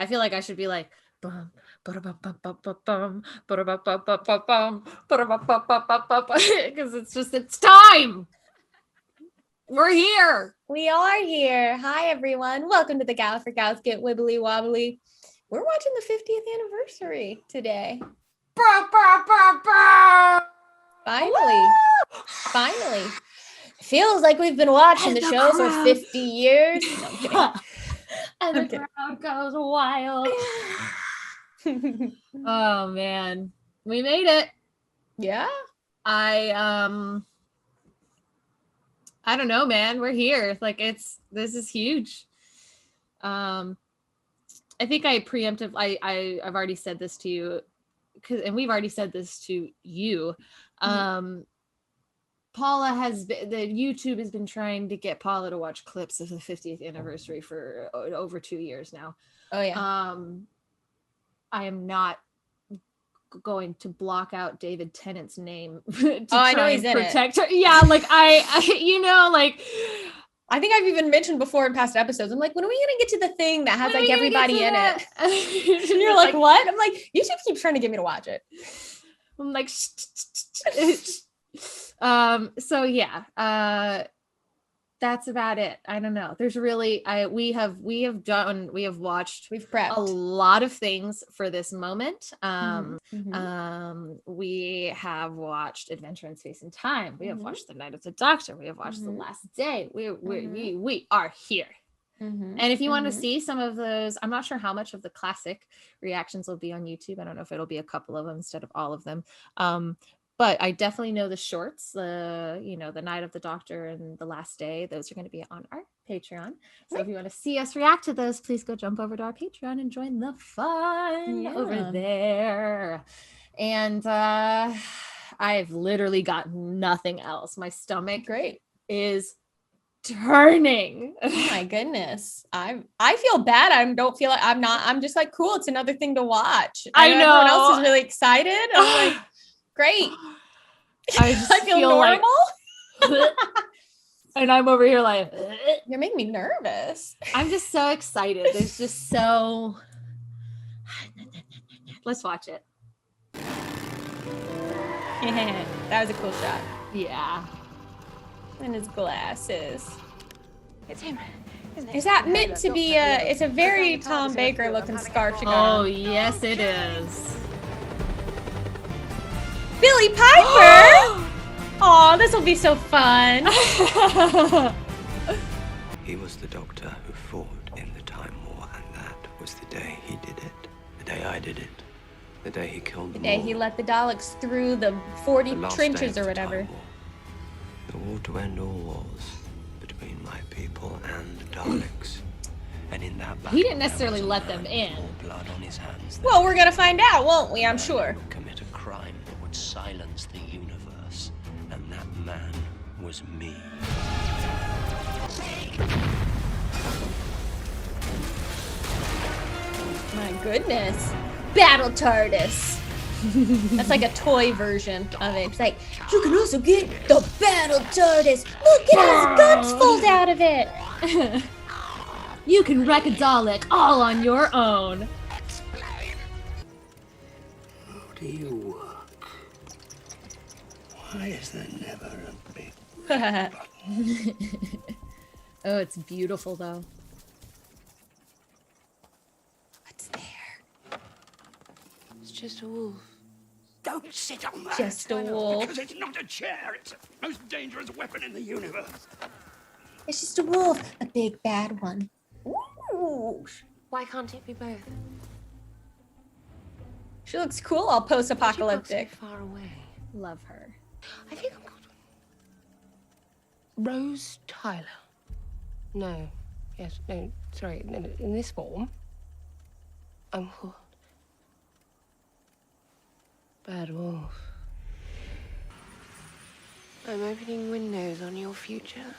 I feel like I should be like, bum, because it's time. We're here. We are here. Hi, everyone. Welcome to the Gallifrey Gals Get Wibbly Wobbly. We're watching the 50th anniversary today. Finally. Feels like we've been watching the show for 50 years. No, I'm kidding. And the crowd goes wild. Oh man, we made it. Yeah. I don't know, man. We're here. Like this is huge. I think I preemptive. I've already said this to you, and we've already said this to you. Paula YouTube has been trying to get Paula to watch clips of the 50th anniversary for over 2 years now. Oh yeah. I am not going to block out David Tennant's name I know he's in protect her. Yeah, like I you know, like I think I've even mentioned before in past episodes. I'm like, when are we gonna get to the thing that has like everybody in it? And you're like, what? I'm like, YouTube keeps trying to get me to watch it. I'm like, so yeah, that's about it. I don't know. There's really, we've prepped a lot of things for this moment. We have watched Adventure in Space and Time. We have watched The Night of the Doctor. We have watched The Last Day. We are here. And if you want to see some of those, I'm not sure how much of the classic reactions will be on YouTube. I don't know if it'll be a couple of them instead of all of them. But I definitely know the shorts, the Night of the Doctor and The Last Day, those are going to be on our Patreon. So if you want to see us react to those, please go jump over to our Patreon and join the fun over there. And I've literally got nothing else. My stomach is turning. Oh my goodness. I feel bad. I'm just like, cool, it's another thing to watch. I know everyone else is really excited. I'm like, great. I feel normal. Like, and I'm over here like, you're making me nervous. I'm just so excited. There's just so. Let's watch it. That was a cool shot. Yeah. And his glasses. It's him. Is that meant to be it's a very Tom Baker looking scarf you got. Oh, yes, it is. Billy Piper! Oh, this will be so fun. He was the Doctor who fought in the Time War, and that was the day he did it. The day I did it. The day he killed them all. The day he let the Daleks through the 40 trenches or whatever. The war to end all wars between my people and the Daleks. And in that battle, he didn't necessarily let them in. Blood on his hands. Well, we're gonna find out, won't we? I'm sure. Commit a crime that would silence the universe, and that man was me. My goodness. Battle TARDIS. That's like a toy version of it. It's like, you can also get the Battle TARDIS. Look, it has guns fold out of it. You can wreck a Dalek all on your own. How do you work? Why is there never a big button? Oh, it's beautiful though. What's there? It's just a wolf. Don't sit on that! Just a wolf. Because it's not a chair, it's the most dangerous weapon in the universe. It's just a wolf. A big bad one. Ooh. Why can't it be both? She looks cool, all post-apocalyptic. So far away. Love her. I think I'm called Rose Tyler. No. Yes, no, sorry. No, in this form, I'm called Bad Wolf. I'm opening windows on your future.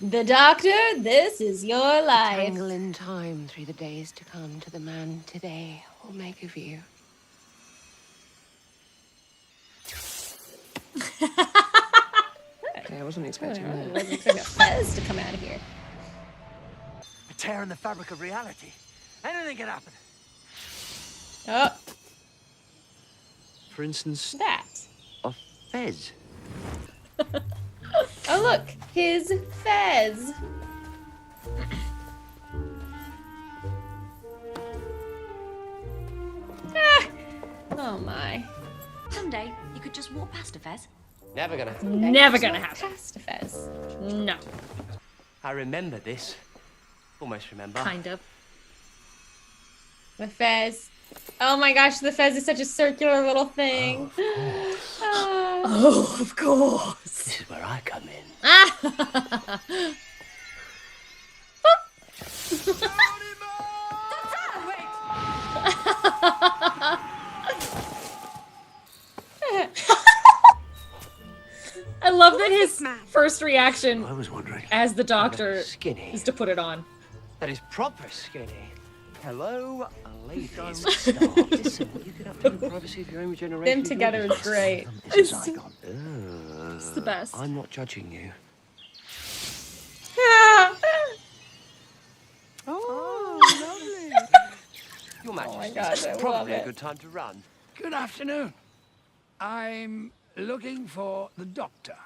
The Doctor, this is your life. Tangle in time through the days to come to the man today will make of you. Okay, I wasn't expecting I that. wasn't expecting a fez to come out of here. A tear in the fabric of reality. Anything can happen. Oh, For instance, that. a fez. Oh, look, his fez. Ah. Oh my. Someday, you could just walk past a fez. Never gonna happen. Never gonna happen. Past a fez. No. I remember this. Almost remember. Kind of. The fez. Oh my gosh, the fez is such a circular little thing. Oh, of course. This is where I come in. I love that his first reaction I was wondering. as the doctor Skinny. is to put it on. That is proper skinny. Hello, ladies. Stop. Listen, what you get up to in the privacy of your own regeneration. Them together is great. It's It's the best. I'm not judging you. Oh, lovely. Your Majesty. Oh my gosh, I love Probably a it. good time to run. Good afternoon. I'm looking for the doctor.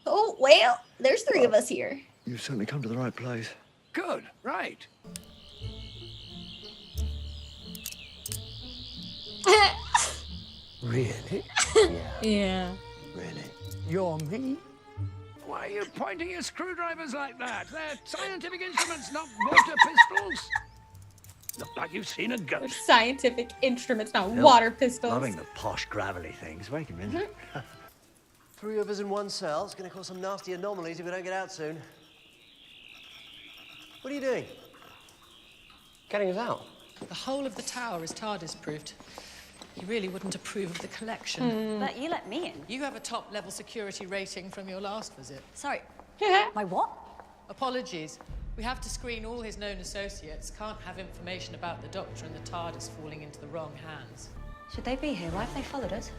Oh, well, there's 3 of us here. You've certainly come to the right place. Good, right. Really? Yeah. Really? You're me? Why are you pointing your screwdrivers like that? They're scientific instruments, not water pistols. Look like you've seen a ghost. Scientific instruments, not water pistols. Loving the posh, gravelly things. Very convincing. 3 of us in one cell. It's going to cause some nasty anomalies if we don't get out soon. What are you doing? Getting us out. The whole of the tower is TARDIS-proofed. You really wouldn't approve of the collection. But you let me in. You have a top-level security rating from your last visit. Sorry. My what? Apologies. We have to screen all his known associates. Can't have information about the Doctor and the TARDIS falling into the wrong hands. Should they be here? Why have they followed us?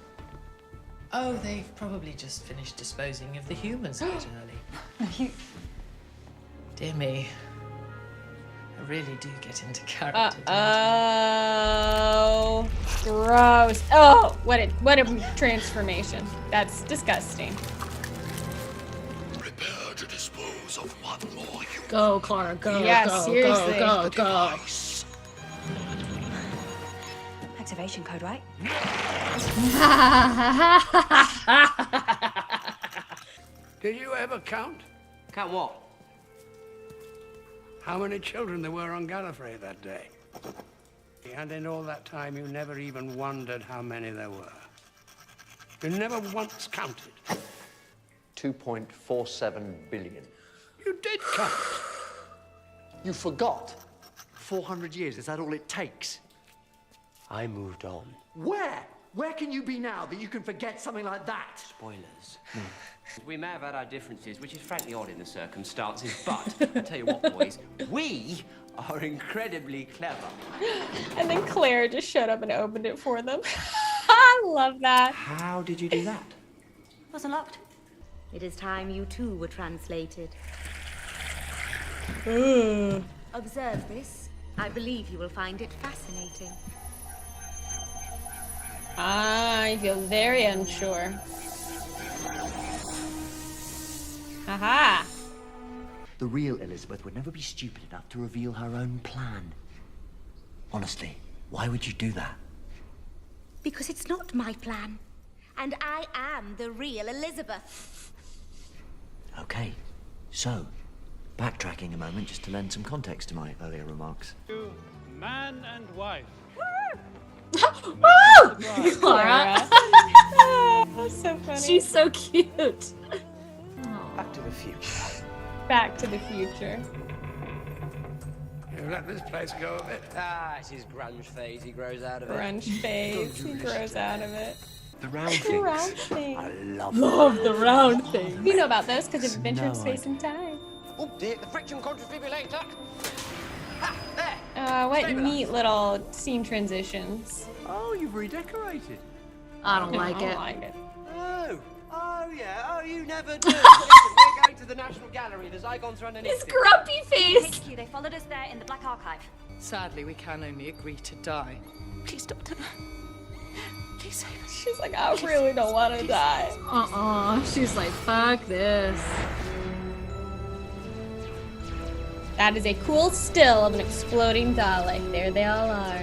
Oh, they've probably just finished disposing of the humans a bit early. You... Dear me. I really do get into character, don't Oh, gross. Oh, what a transformation. That's disgusting. Prepare to dispose of one more human. Go, Clara, go, Yeah, go, seriously. go, go. Activation code, right? Did you ever count Count what? how many children there were on Gallifrey that day? And in all that time, you never even wondered how many there were. You never once counted. 2.47 billion. You did count. You forgot. 400 years, is that all it takes? I moved on. Where? Where can you be now that you can forget something like that? Spoilers. We may have had our differences, which is frankly odd in the circumstances, but I tell you what, boys, we are incredibly clever. And then Claire just showed up and opened it for them. I love that. How did you do that? Wasn't locked. It is time you too were translated. Observe this. I believe you will find it fascinating. I feel very unsure. Aha! The real Elizabeth would never be stupid enough to reveal her own plan. Honestly, why would you do that? Because it's not my plan. And I am the real Elizabeth. Okay, so, backtracking a moment just to lend some context to my earlier remarks. Man and wife. Clara. That's so funny. She's so cute. Back to the future. Back to the future. You let this place go a bit. Ah, it's his grunge phase. He grows out of it. Grunge phase. He grows out of it. The round The things. round thing. I love Love the round thing. You know about those because of Adventure in Space and Time. Oh dear, the friction contributor. What neat little scene transitions. Oh, you've redecorated. I don't like I it. don't like it. Oh yeah. Oh, you never do. Listen, We're going to the National Gallery. The Zygons run an His grumpy face. HQ, they followed us there in the Black Archive. Sadly, we can only agree to die. Please, Doctor. Please save us. She's like, I really don't want to die. She's like, fuck this. That is a cool still of an exploding Dalek. There they all are.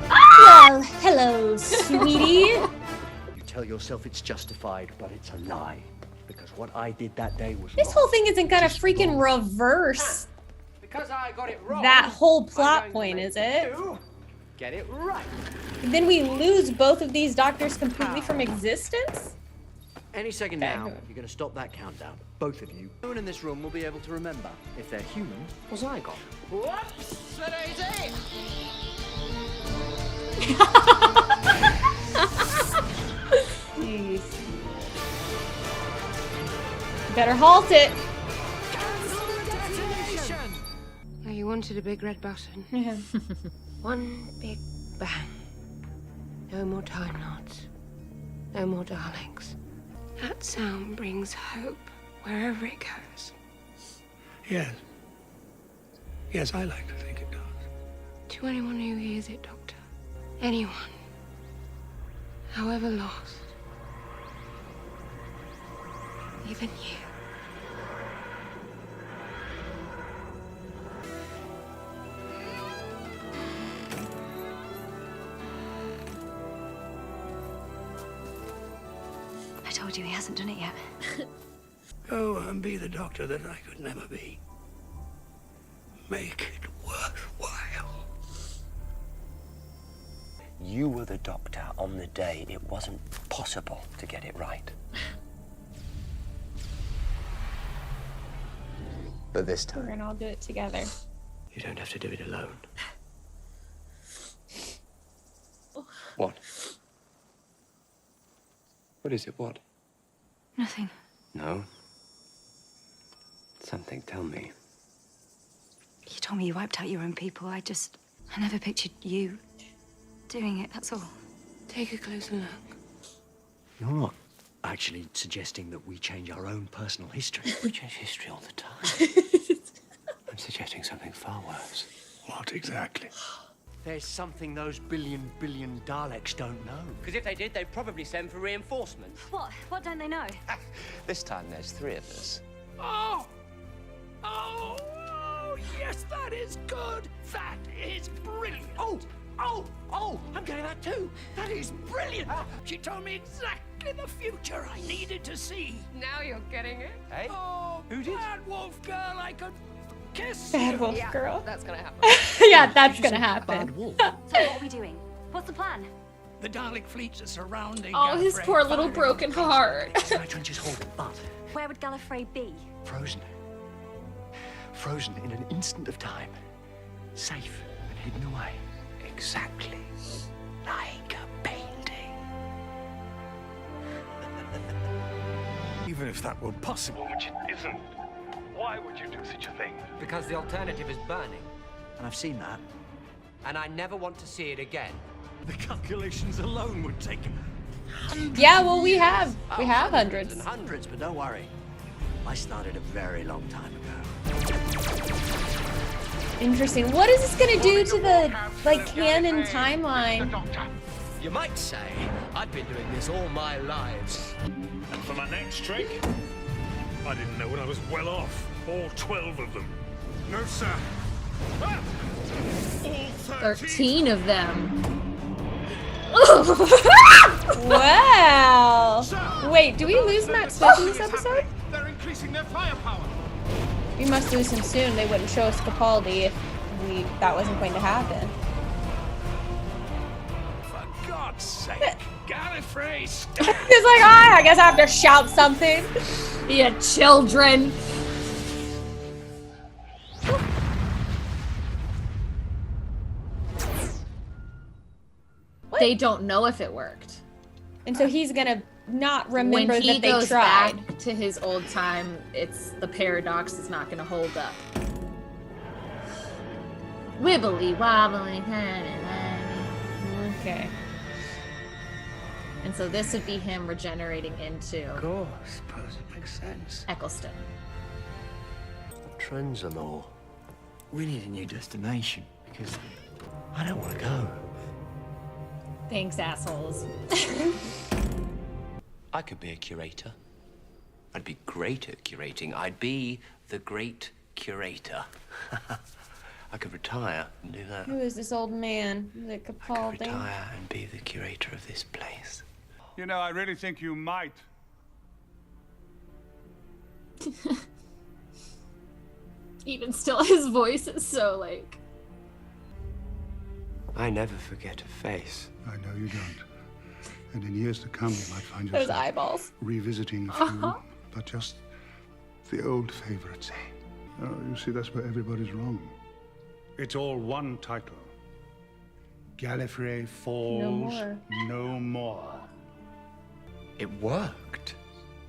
Well, hello, sweetie. You tell yourself it's justified, but it's a lie. Because what I did that day was This whole thing isn't gonna freaking reverse Because I got it wrong. that whole plot point, is it? Get it right. Then we lose both of these doctors completely from existence? Any second now, you're going to stop that countdown. Both of you. No one in this room will be able to remember if they're human or Zygon. Whoops! Daisy! Jeez. Better halt it. Oh, you wanted a big red button. Yeah. One big bang. No more time lords. No more darlings. That sound brings hope wherever it goes. Yes. Yes, I like to think it does. To anyone who hears it, Doctor. Anyone. However lost. Even you. I told you he hasn't done it yet. Go and be the doctor that I could never be. Make it worthwhile. You were the doctor on the day it wasn't possible to get it right. But this We're time, gonna all do it together. you don't have to do it alone. What? What is it? What? Nothing. No. Something, tell me. You told me you wiped out your own people. I never pictured you doing it, that's all. Take a closer look. You're not actually suggesting that we change our own personal history. We change history all the time. I'm suggesting something far worse. What exactly? There's something those billion Daleks don't know. Because if they did, they'd probably send for reinforcements. What? What don't they know? This time there's 3 of us. Oh! Oh! Oh! Yes, that is good! That is brilliant! Oh! Oh! Oh! I'm getting that too! That is brilliant! She told me exactly the future I needed to see. Now you're getting it. Hey? Oh, Who did? Bad wolf girl, I could kiss Bad you. wolf girl. That's gonna happen. Yeah, that's gonna happen. So what are we doing? What's the plan? The Dalek fleets are surrounding Oh, his Gallifrey, poor little firing broken on heart. Sky trenches hold it, but Where would Gallifrey be? frozen. Frozen in an instant of time. Safe and hidden away. Exactly. Like a painting. Even if that were possible, which it isn't, why would you do such a thing? Because the alternative is burning. And I've seen that. And I never want to see it again. The calculations alone would take Yeah, well, we have hundreds. And hundreds, but don't worry. I started a very long time ago. Interesting. What is this gonna do to the like canon timeline? You might say I've been doing this all my lives. And for my next trick, I didn't know when I was well off. All 12 of them. No, sir. Ah! All 13 of them. Wow. Wait, do we lose Matt Smith in this episode? They're increasing their firepower. We must lose him soon. They wouldn't show us Capaldi if that wasn't going to happen. For God's sake, Gallifrey, He's like, I guess I have to shout something. You children. They don't know if it worked. And so he's gonna not remember when he that they goes tried. back to his old time, it's the paradox is not going to hold up. Wibbly, wobbly. Okay. And so this would be him regenerating into. Of course, suppose it makes sense. Eccleston. Trenzalore. We need a new destination because I don't want to go. Thanks, assholes. I could be a curator. I'd be great at curating. I'd be the great curator. I could retire and do that. Who is this old man? Is it Capaldi? Retire and be the curator of this place. You know, I really think you might. Even still, his voice is so like. I never forget a face. I know you don't. And in years to come, you might find Those yourself eyeballs. revisiting a few, but just the old favorites, eh? Oh, you see, that's where everybody's wrong. It's all one title. Gallifrey Falls No More. It worked.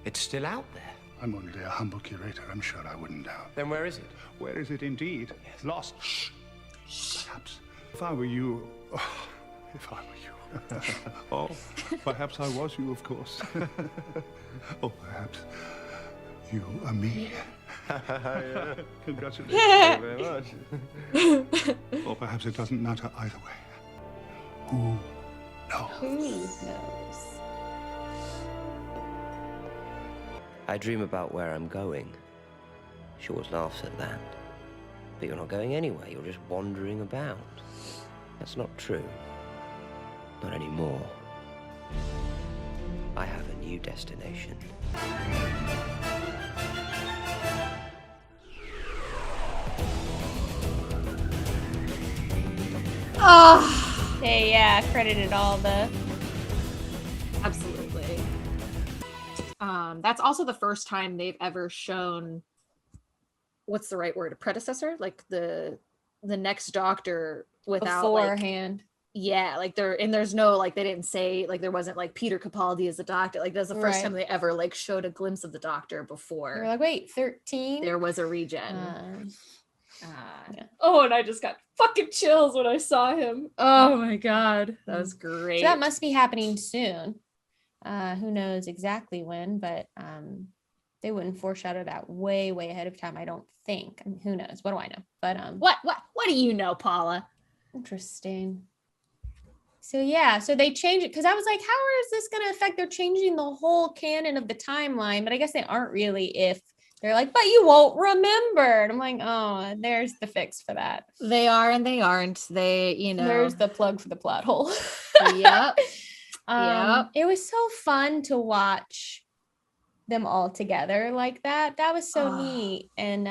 It's still out there. I'm only a humble curator. I'm sure I wouldn't doubt. Then where is it? Where is it indeed? Yes. Lost. Shh. Perhaps. If I were you. Oh, if I were you. Oh, perhaps I was you, of course. Or perhaps you are me. Yeah. Congratulations. Thank you very much. Or perhaps it doesn't matter either way. Who knows? Who knows? I dream about where I'm going. She always laughs at that. But you're not going anywhere, you're just wandering about. That's not true. Not anymore. I have a new destination. Oh, they credited all the. Absolutely. That's also the first time they've ever shown. What's the right word? A predecessor, like the next Doctor without Beforehand. Like, yeah, like there's no like they didn't say like there wasn't like Peter Capaldi as the Doctor. Like that's the first time they ever like showed a glimpse of the Doctor before. You're like, wait, 13? There was a regen. Yeah. Oh, and I just got fucking chills when I saw him. Oh my god, that was great. So that must be happening soon. Who knows exactly when, but they wouldn't foreshadow that way ahead of time, I don't think. I mean, who knows? What do I know? But what do you know, Paula? Interesting. So yeah, so they changed it because I was like, how is this going to affect? They're changing the whole canon of the timeline, but I guess they aren't really. If they're like, but you won't remember, and I'm like, oh, there's the fix for that. They are and they aren't. They, you know, there's the plug for the plot hole. Yep. It was so fun to watch them all together like that. That was so neat. And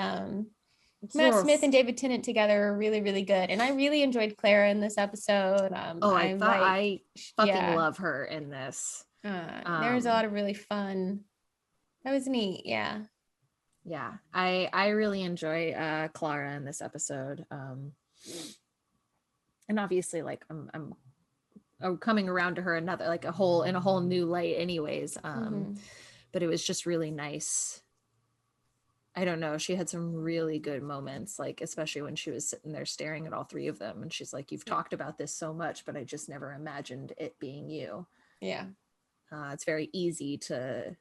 Matt Smith and David Tennant together are really, really good. And I really enjoyed Clara in this episode. I fucking love her in this. There was a lot of really fun. That was neat. Yeah. Yeah. I really enjoy Clara in this episode. And obviously like I'm coming around to her in a whole new light anyways. But it was just really nice. I don't know. She had some really good moments, like especially when she was sitting there staring at all three of them. And she's like, you've talked about this so much, but I just never imagined it being you. Yeah. It's very easy to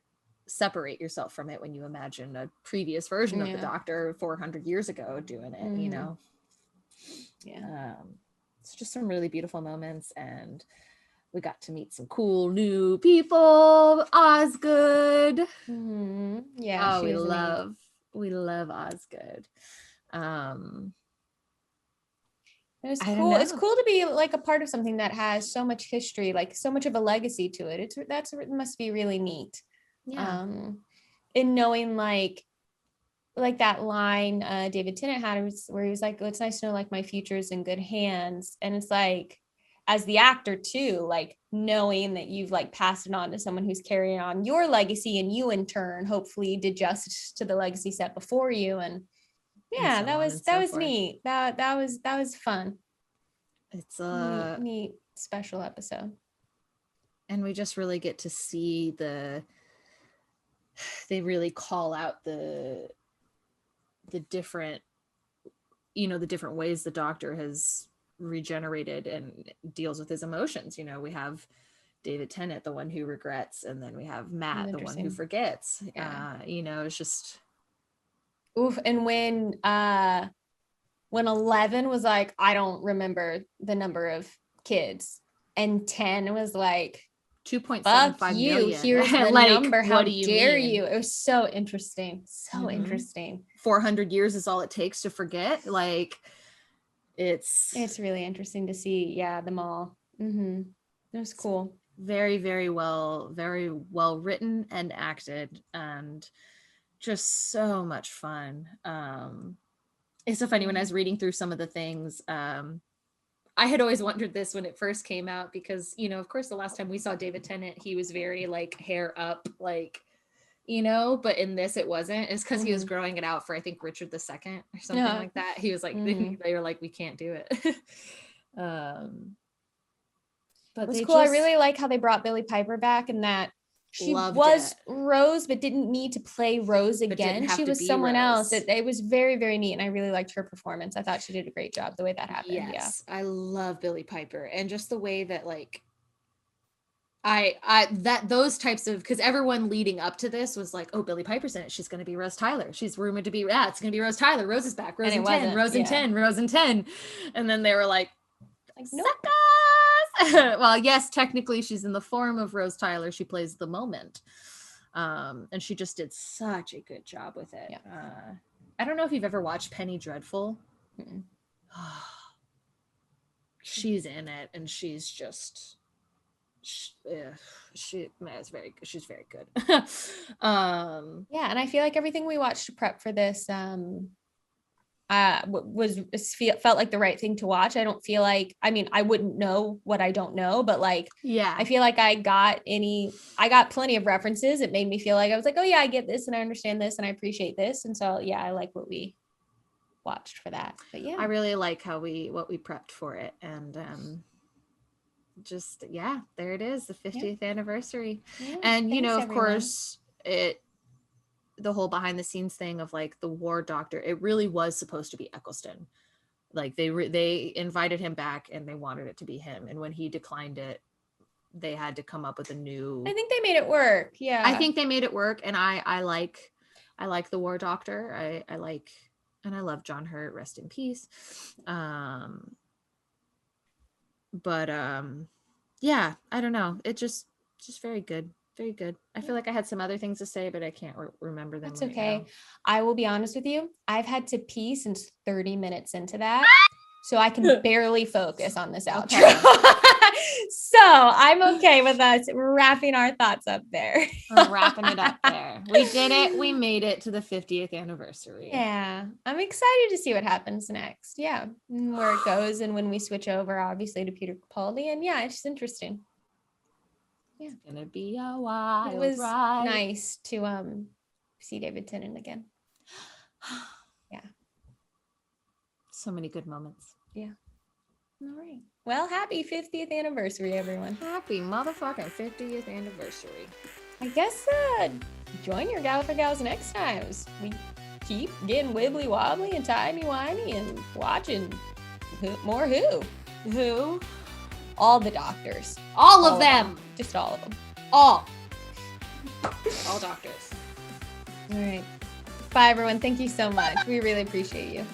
separate yourself from it when you imagine a previous version of the Doctor 400 years ago doing it, you know? Yeah. It's just some really beautiful moments, and we got to meet some cool new people. Osgood. Yeah. Oh, we love Osgood. It was cool. It's cool to be like a part of something that has so much history, like so much of a legacy to it. It must be really neat. Yeah. In knowing like that line David Tennant had where he was like, oh, it's nice to know like my future is in good hands. And it's like, as the actor too, like knowing that you've like passed it on to someone who's carrying on your legacy, and you in turn hopefully did justice to the legacy set before you. And yeah, that was neat. That was fun. It's a neat special episode. and we just really get to see they really call out the different, the different ways the Doctor has regenerated and deals with his emotions. We have David Tennant, the one who regrets, and then we have Matt, the one who forgets. It's just oof. And when 11 was like, I don't remember the number of kids, and 10 was like 2.75 million. Here's the like, number. How do you dare mean? you? It was so interesting. So interesting. 400 years is all it takes to forget. Like, it's really interesting to see. Yeah, them all. It was cool. Very, very well written and acted, and just so much fun. It's so funny when I was reading through some of the things. I had always wondered this when it first came out, because of course the last time we saw David Tennant, he was very like hair up, like, but in this it wasn't. It's because he was growing it out for, I think, Richard II or something like that. He was like, they were like, we can't do it. But it was cool. I really like how they brought Billie Piper back, and that she was Rose, but didn't need to play Rose again. She was someone else. It was very, very neat, and I really liked her performance. I thought she did a great job the way that happened. Yes, I love Billie Piper, and just the way that, like, those types of, because everyone leading up to this was like, oh, Billie Piper's in it, she's going to be Rose Tyler, she's rumored to be it's going to be Rose Tyler, Rose is back, Rose and 10, Rose and 10, Rose and 10, and then they were like nope. Well, yes, technically she's in the form of Rose Tyler. She plays the moment, and she just did such a good job with it. I don't know if you've ever watched Penny Dreadful. She's in it, and she's just she's very good. And I feel like everything we watched to prep for this felt like the right thing to watch. I don't feel like, I wouldn't know what I don't know, but like, I feel like I got plenty of references. It made me feel like I was like, oh yeah, I get this and I understand this and I appreciate this. And so, yeah, I like what we watched for that. But yeah, I really like what we prepped for it. And, there it is, the 50th anniversary. And, of course, the whole behind the scenes thing of like the War Doctor, it really was supposed to be Eccleston. Like they invited him back and they wanted it to be him, and when he declined it, they had to come up with a new. I think they made it work. Yeah, I think they made it work, and I like the War Doctor. I like, and I love John Hurt, rest in peace. But I don't know, it just very good. Very good. I feel like I had some other things to say, but I can't remember them. That's okay. Now. I will be honest with you. I've had to pee since 30 minutes into that. So I can barely focus on this outro. Okay. So I'm okay with us wrapping our thoughts up there. We're wrapping it up there. We did it. We made it to the 50th anniversary. Yeah. I'm excited to see what happens next. Yeah. And where it goes, and when we switch over, obviously, to Peter Capaldi. And yeah, it's just interesting. It's gonna be a wild It was ride. Nice to see David Tennant again. Yeah. So many good moments. Yeah. All right. Well, happy 50th anniversary, everyone. Happy motherfucking 50th anniversary. I guess join your Gallifrey Gals next time. We keep getting wibbly wobbly and timey-wimey and watching more Who. All the Doctors. All of them. Just all of them. All Doctors. All right. Bye, everyone. Thank you so much. We really appreciate you.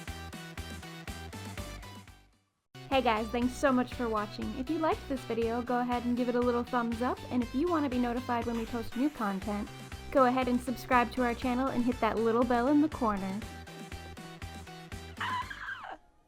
Hey guys, thanks so much for watching. If you liked this video, go ahead and give it a little thumbs up. And if you want to be notified when we post new content, go ahead and subscribe to our channel and hit that little bell in the corner.